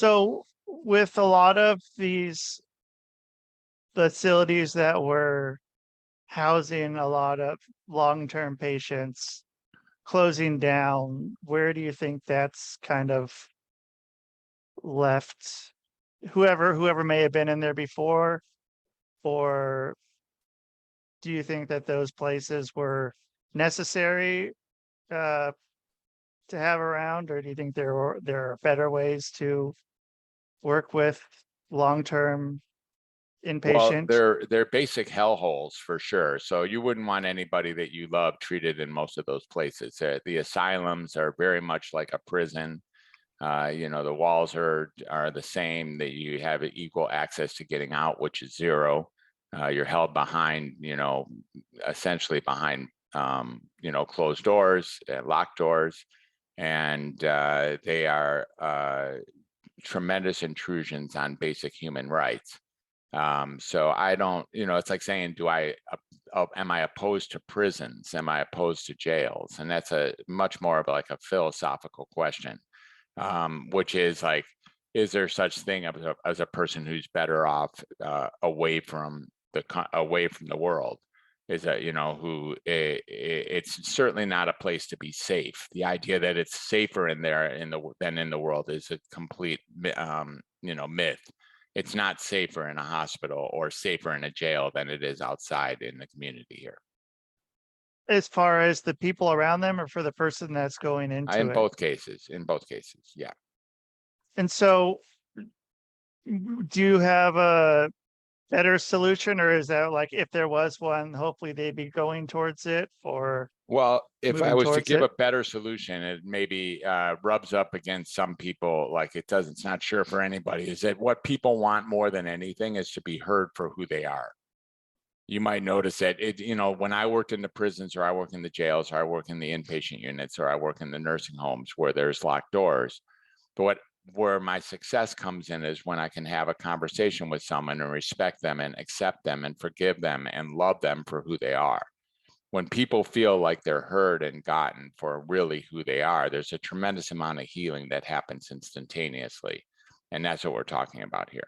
So with a lot of these facilities that were housing a lot of long-term patients closing down, where do you think that's kind of left whoever may have been in there before? Or do you think that those places were necessary uh, to have around, or do you think there are better ways to work with long-term Well, inpatient? they're basic hellholes for sure. So you wouldn't want anybody that you love treated in most of those places. The asylums are very much like a prison. The walls are the same. That you have equal access to getting out, which is zero. You're held behind, essentially behind, closed doors, locked doors, and they are tremendous intrusions on basic human rights. So I don't, it's like saying, am I opposed to prisons? Am I opposed to jails? And that's a much more of like a philosophical question, which is like, is there such thing as a person who's better off away from the world? Is that, it's certainly not a place to be safe. The idea that it's safer in there than in the world is a complete myth. It's not safer in a hospital or safer in a jail than it is outside in the community here. As far as the people around them or for the person that's going into In it? both cases, yeah. And so do you have a better solution, or is that like if there was one, hopefully they'd be going towards it or Well, if I moving was to towards give it? a better solution, it maybe rubs up against some people, like it doesn't, it's not sure for anybody, is that what people want more than anything is to be heard for who they are. You might notice that when I worked in the prisons, or I work in the jails, or I work in the inpatient units, or I work in the nursing homes where there's locked doors. But where my success comes in is when I can have a conversation with someone and respect them and accept them and forgive them and love them for who they are. When people feel like they're heard and gotten for really who they are, there's a tremendous amount of healing that happens instantaneously. And that's what we're talking about here.